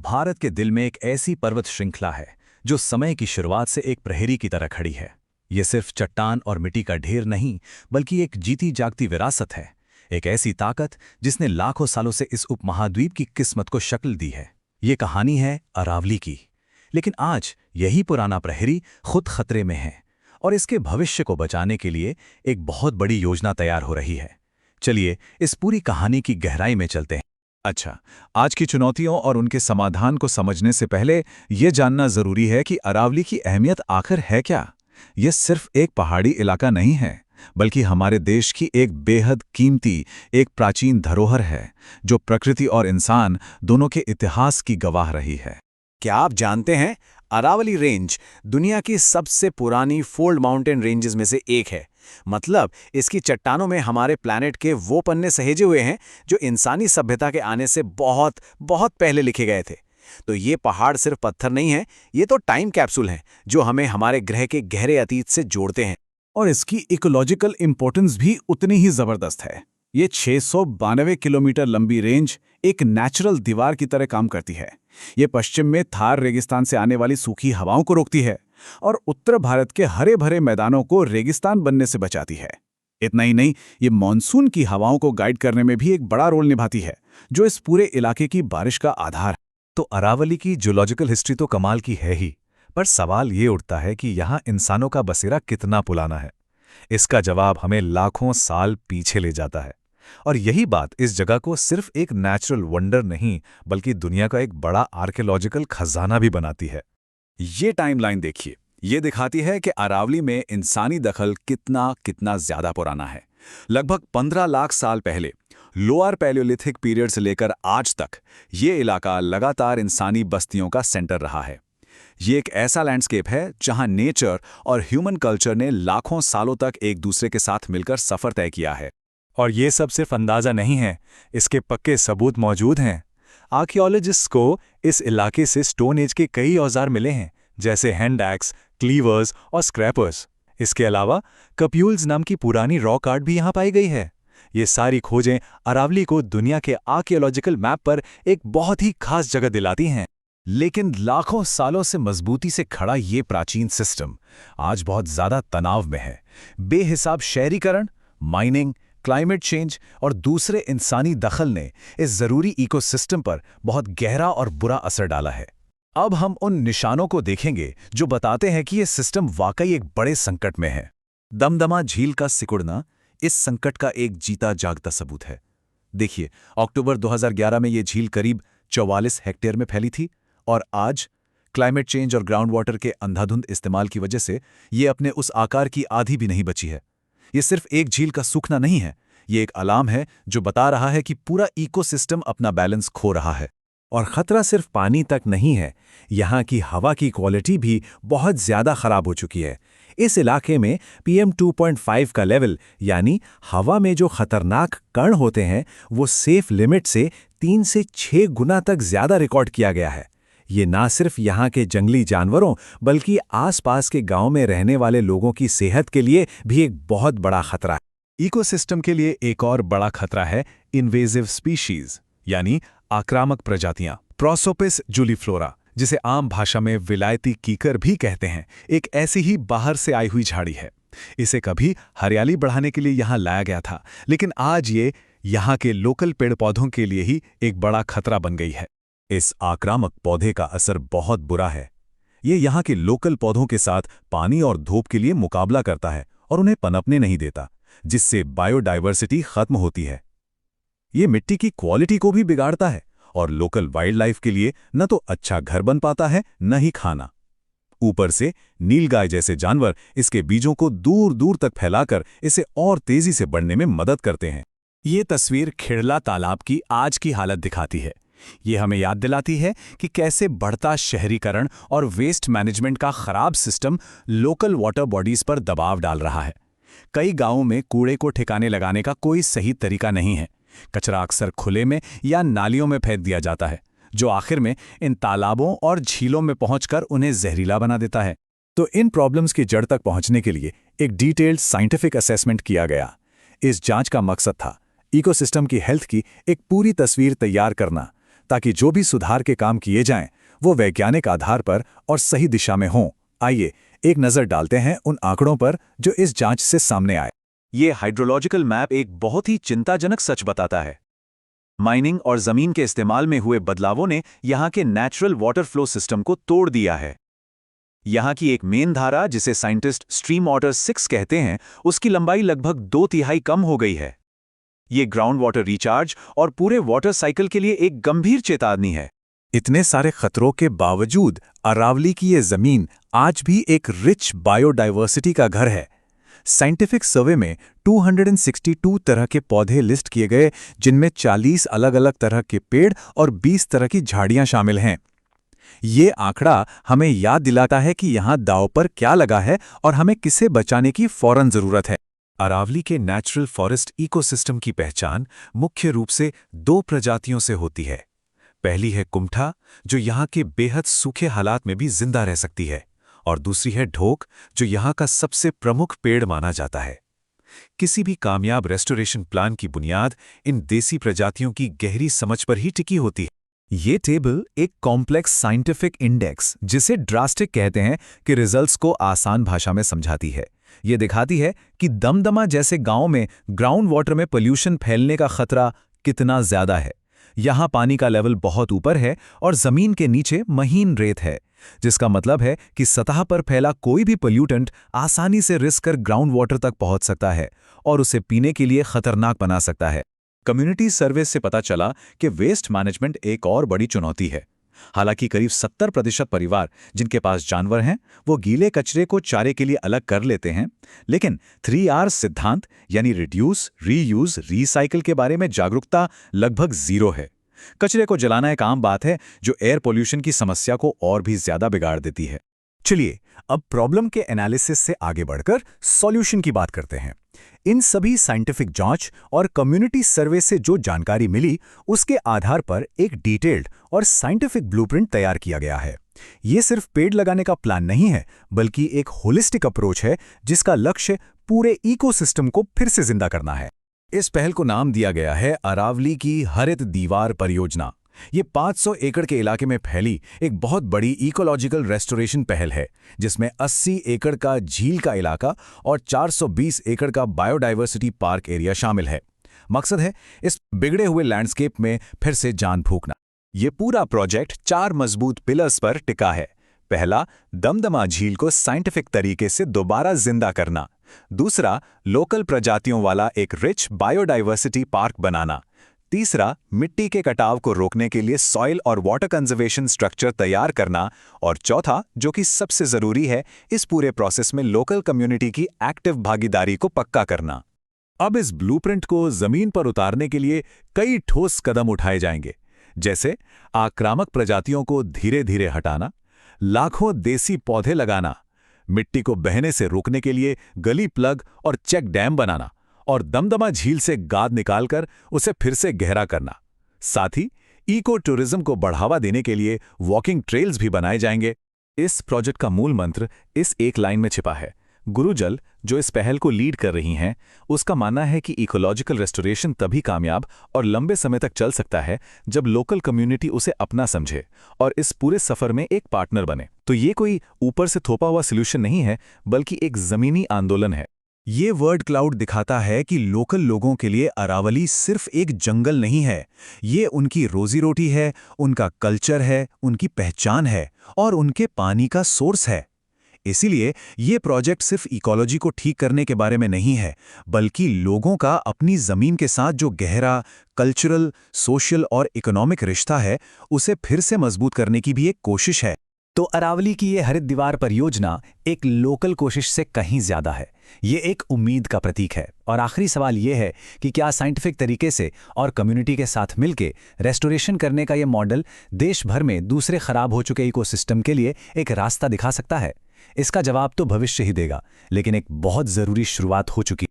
भारत के दिल में एक ऐसी पर्वत श्रृंखला है जो समय की शुरुआत से एक प्रहरी की तरह खड़ी है। ये सिर्फ चट्टान और मिट्टी का ढेर नहीं, बल्कि एक जीती जागती विरासत है। एक ऐसी ताकत जिसने लाखों सालों से इस उपमहाद्वीप की किस्मत को शक्ल दी है। ये कहानी है अरावली की। लेकिन आज यही पुराना प्रहरी खुद खतरे में है और इसके भविष्य को बचाने के लिए एक बहुत बड़ी योजना तैयार हो रही है। चलिए इस पूरी कहानी की गहराई में चलते हैं। अच्छा, आज की चुनौतियों और उनके समाधान को समझने से पहले ये जानना जरूरी है कि अरावली की अहमियत आखिर है क्या। ये सिर्फ एक पहाड़ी इलाका नहीं है, बल्कि हमारे देश की एक बेहद कीमती, एक प्राचीन धरोहर है जो प्रकृति और इंसान दोनों के इतिहास की गवाह रही है। क्या आप जानते हैं, अरावली रेंज दुनिया की सबसे पुरानी फोल्ड माउंटेन रेंजेस में से एक है। मतलब इसकी चट्टानों में हमारे प्लैनेट के वो पन्ने सहेजे हुए हैं जो इंसानी सभ्यता के आने से बहुत बहुत पहले लिखे गए थे। तो ये पहाड़ सिर्फ पत्थर नहीं है, ये तो टाइम कैप्सूल हैं जो हमें हमारे ग्रह के गहरे अतीत से जोड़ते हैं। और इसकी इकोलॉजिकल इंपॉर्टेंस भी उतनी ही जबरदस्त है। ये 692 किलोमीटर लंबी रेंज एक नेचुरल दीवार की तरह काम करती है। ये पश्चिम में थार रेगिस्तान से आने वाली सूखी हवाओं को रोकती है और उत्तर भारत के हरे भरे मैदानों को रेगिस्तान बनने से बचाती है। इतना ही नहीं, ये मॉनसून की हवाओं को गाइड करने में भी एक बड़ा रोल निभाती है, जो इस पूरे इलाके की बारिश का आधार है। तो अरावली की जियोलॉजिकल हिस्ट्री तो कमाल की है ही, पर सवाल ये उठता है कि यहाँ इंसानों का बसेरा कितना पुराना है। इसका जवाब हमें लाखों साल पीछे ले जाता है। और यही बात इस जगह को सिर्फ एक नेचुरल वंडर नहीं, बल्कि दुनिया का एक बड़ा आर्कियोलॉजिकल खजाना भी बनाती है। ये टाइमलाइन देखिए, ये दिखाती है कि अरावली में इंसानी दखल कितना ज्यादा पुराना है। लगभग 15 लाख साल पहले लोअर पैलियोलिथिक पीरियड से लेकर आज तक ये इलाका लगातार इंसानी बस्तियों का सेंटर रहा है। ये एक ऐसा लैंडस्केप है जहां नेचर और ह्यूमन कल्चर ने लाखों सालों तक एक दूसरे के साथ मिलकर सफर तय किया है। और ये सब सिर्फ अंदाजा नहीं है, इसके पक्के सबूत मौजूद हैं। आर्कियोलॉजिस्ट्स को इस इलाके से स्टोन एज के कई औजार मिले हैं, जैसे हैंड एक्स, क्लीवर्स और स्क्रैपर्स। इसके अलावा कप्यूल्स नाम की पुरानी रॉक आर्ट भी यहाँ पाई गई है। ये सारी खोजें अरावली को दुनिया के आर्कियोलॉजिकल मैप पर एक बहुत ही खास जगह दिलाती हैं। लेकिन लाखों सालों से मजबूती से खड़ा ये प्राचीन सिस्टम आज बहुत ज्यादा तनाव में है। बेहिसाब शहरीकरण, माइनिंग, क्लाइमेट चेंज और दूसरे इंसानी दखल ने इस जरूरी इकोसिस्टम पर बहुत गहरा और बुरा असर डाला है। अब हम उन निशानों को देखेंगे जो बताते हैं कि यह सिस्टम वाकई एक बड़े संकट में है। दमदमा झील का सिकुड़ना इस संकट का एक जीता जागता सबूत है। देखिए, अक्टूबर 2011 में यह झील करीब 44 हेक्टेयर में फैली थी और आज क्लाइमेट चेंज और ग्राउंड वाटर के अंधाधुंध इस्तेमाल की वजह से ये अपने उस आकार की आधी भी नहीं बची है। ये सिर्फ एक झील का सूखना नहीं है, ये एक अलार्म है जो बता रहा है कि पूरा इकोसिस्टम अपना बैलेंस खो रहा है। और खतरा सिर्फ पानी तक नहीं है, यहाँ की हवा की क्वालिटी भी बहुत ज्यादा खराब हो चुकी है। इस इलाके में PM 2.5 का लेवल, यानी हवा में जो खतरनाक कण होते हैं, वो सेफ लिमिट से 3 से 6 गुना तक ज्यादा रिकॉर्ड किया गया है। ये ना सिर्फ यहाँ के जंगली जानवरों, बल्कि आसपास के गांव में रहने वाले लोगों की सेहत के लिए भी एक बहुत बड़ा खतरा है। इकोसिस्टम के लिए एक और बड़ा खतरा है इन्वेजिव स्पीशीज, यानी आक्रामक प्रजातियां। प्रोसोपिस जूलीफ्लोरा, जिसे आम भाषा में विलायती कीकर भी कहते हैं, एक ऐसी ही बाहर से आई हुई झाड़ी है। इसे कभी हरियाली बढ़ाने के लिए यहाँ लाया गया था, लेकिन आज ये यहाँ के लोकल पेड़ पौधों के लिए ही एक बड़ा खतरा बन गई है। इस आक्रामक पौधे का असर बहुत बुरा है। ये यहाँ के लोकल पौधों के साथ पानी और धूप के लिए मुकाबला करता है और उन्हें पनपने नहीं देता, जिससे बायोडाइवर्सिटी खत्म होती है। ये मिट्टी की क्वालिटी को भी बिगाड़ता है और लोकल वाइल्ड लाइफ के लिए न तो अच्छा घर बन पाता है, न ही खाना। ऊपर से नीलगाय जैसे जानवर इसके बीजों को दूर दूर तक फैलाकर इसे और तेजी से बढ़ने में मदद करते हैं। ये तस्वीर खिड़ला तालाब की आज की हालत दिखाती है। ये हमें याद दिलाती है कि कैसे बढ़ता शहरीकरण और वेस्ट मैनेजमेंट का खराब सिस्टम लोकल वाटर बॉडीज पर दबाव डाल रहा है। कई गांवों में कूड़े को ठिकाने लगाने का कोई सही तरीका नहीं है। कचरा अक्सर खुले में या नालियों में फेंक दिया जाता है, जो आखिर में इन तालाबों और झीलों में पहुंचकर उन्हें जहरीला बना देता है। तो इन प्रॉब्लम्स की जड़ तक पहुंचने के लिए एक डिटेल्ड साइंटिफिक असेसमेंट किया गया। इस जांच का मकसद था इकोसिस्टम की हेल्थ की एक पूरी तस्वीर तैयार करना, ताकि जो भी सुधार के काम किए जाएं वो वैज्ञानिक आधार पर और सही दिशा में हों। आइए एक नज़र डालते हैं उन आंकड़ों पर जो इस जांच से सामने आए। ये हाइड्रोलॉजिकल मैप एक बहुत ही चिंताजनक सच बताता है। माइनिंग और जमीन के इस्तेमाल में हुए बदलावों ने यहाँ के नेचुरल वाटर फ्लो सिस्टम को तोड़ दिया है। यहाँ की एक मेन धारा, जिसे साइंटिस्ट स्ट्रीम वाटर 6 कहते हैं, उसकी लंबाई लगभग 2/3 कम हो गई है। ये ग्राउंड वाटर रिचार्ज और पूरे वाटर साइकिल के लिए एक गंभीर चेतावनी है। इतने सारे खतरों के बावजूद अरावली की ये जमीन आज भी एक रिच बायोडाइवर्सिटी का घर है। साइंटिफिक सर्वे में 262 तरह के पौधे लिस्ट किए गए, जिनमें 40 अलग-अलग तरह के पेड़ और 20 तरह की झाड़ियां शामिल हैं। ये आंकड़ा हमें याद दिलाता है कि यहाँ दांव पर क्या लगा है और हमें किसे बचाने की फौरन जरूरत है। अरावली के नेचुरल फॉरेस्ट इकोसिस्टम की पहचान मुख्य रूप से 2 प्रजातियों से होती है। पहली है कुमठा, जो यहाँ के बेहद सूखे हालात में भी जिंदा रह सकती है, और दूसरी है ढोक, जो यहाँ का सबसे प्रमुख पेड़ माना जाता है। किसी भी कामयाब रेस्टोरेशन प्लान की बुनियाद इन देसी प्रजातियों की गहरी समझ पर ही टिकी होती है। ये टेबल एक कॉम्प्लेक्स साइंटिफिक इंडेक्स, जिसे ड्रास्टिक कहते हैं, कि रिजल्ट्स को आसान भाषा में समझाती है। ये दिखाती है कि दमदमा जैसे गांव में ग्राउंड वाटर में पोल्यूशन फैलने का खतरा कितना ज्यादा है। यहाँ पानी का लेवल बहुत ऊपर है और जमीन के नीचे महीन रेत है, जिसका मतलब है कि सतह पर फैला कोई भी पोल्यूटेंट आसानी से रिस कर ग्राउंड वाटर तक पहुंच सकता है और उसे पीने के लिए खतरनाक बना सकता है। कम्युनिटी सर्वे से पता चला कि वेस्ट मैनेजमेंट एक और बड़ी चुनौती है। हालांकि करीब 70% परिवार जिनके पास जानवर हैं, वो गीले कचरे को चारे के लिए अलग कर लेते हैं, लेकिन 3R सिद्धांत यानी रिड्यूस, रीयूज, रीसाइकिल के बारे में जागरूकता लगभग 0 है। कचरे को जलाना एक आम बात है, जो एयर पोल्यूशन की समस्या को और भी ज्यादा बिगाड़ देती है। चलिए अब प्रॉब्लम के एनालिसिस से आगे बढ़कर सॉल्यूशन की बात करते हैं। इन सभी साइंटिफिक जांच और कम्युनिटी सर्वे से जो जानकारी मिली, उसके आधार पर एक डिटेल्ड और साइंटिफिक ब्लूप्रिंट तैयार किया गया है। ये सिर्फ पेड़ लगाने का प्लान नहीं है, बल्कि एक होलिस्टिक अप्रोच है, जिसका लक्ष्य पूरे इकोसिस्टम को फिर से जिंदा करना है। इस पहल को नाम दिया गया है अरावली की हरित दीवार परियोजना। ये 500 एकड़ के इलाके में फैली एक बहुत बड़ी इकोलॉजिकल रेस्टोरेशन पहल है, जिसमें 80 एकड़ का झील का इलाका और 420 एकड़ का बायोडाइवर्सिटी पार्क एरिया शामिल है। मकसद है इस बिगड़े हुए लैंडस्केप में फिर से जान फूंकना। ये पूरा प्रोजेक्ट 4 मजबूत पिलर्स पर टिका है। पहला, दमदमा झील को साइंटिफिक तरीके से दोबारा जिंदा करना। दूसरा, लोकल प्रजातियों वाला एक रिच बायोडाइवर्सिटी पार्क बनाना। तीसरा, मिट्टी के कटाव को रोकने के लिए सॉइल और वाटर कंजर्वेशन स्ट्रक्चर तैयार करना। और चौथा, जो कि सबसे जरूरी है, इस पूरे प्रोसेस में लोकल कम्युनिटी की एक्टिव भागीदारी को पक्का करना। अब इस ब्लूप्रिंट को जमीन पर उतारने के लिए कई ठोस कदम उठाए जाएंगे, जैसे आक्रामक प्रजातियों को धीरे धीरे हटाना, लाखों देसी पौधे लगाना, मिट्टी को बहने से रोकने के लिए गली प्लग और चेक डैम बनाना, और दमदमा झील से गाद निकालकर उसे फिर से गहरा करना। साथ ही इको टूरिज्म को बढ़ावा देने के लिए वॉकिंग ट्रेल्स भी बनाए जाएंगे। इस प्रोजेक्ट का मूल मंत्र इस एक लाइन में छिपा है। गुरुजल, जो इस पहल को लीड कर रही हैं, उसका मानना है कि इकोलॉजिकल रेस्टोरेशन तभी कामयाब और लंबे समय तक चल सकता है जब लोकल कम्युनिटी उसे अपना समझे और इस पूरे सफर में एक पार्टनर बने। तो ये कोई ऊपर से थोपा हुआ सॉल्यूशन नहीं है, बल्कि एक जमीनी आंदोलन है। ये वर्ड क्लाउड दिखाता है कि लोकल लोगों के लिए अरावली सिर्फ एक जंगल नहीं है, ये उनकी रोजी रोटी है, उनका कल्चर है, उनकी पहचान है और उनके पानी का सोर्स है। इसीलिए ये प्रोजेक्ट सिर्फ इकोलॉजी को ठीक करने के बारे में नहीं है, बल्कि लोगों का अपनी जमीन के साथ जो गहरा कल्चरल, सोशल और इकोनॉमिक रिश्ता है, उसे फिर से मजबूत करने की भी एक कोशिश है। तो अरावली की ये हरित दीवार परियोजना एक लोकल कोशिश से कहीं ज्यादा है। ये एक उम्मीद का प्रतीक है। और आखिरी सवाल ये है कि क्या साइंटिफिक तरीके से और कम्युनिटी के साथ मिलकर रेस्टोरेशन करने का ये मॉडल देश भर में दूसरे खराब हो चुके इकोसिस्टम के लिए एक रास्ता दिखा सकता है? इसका जवाब तो भविष्य ही देगा, लेकिन एक बहुत जरूरी शुरुआत हो चुकी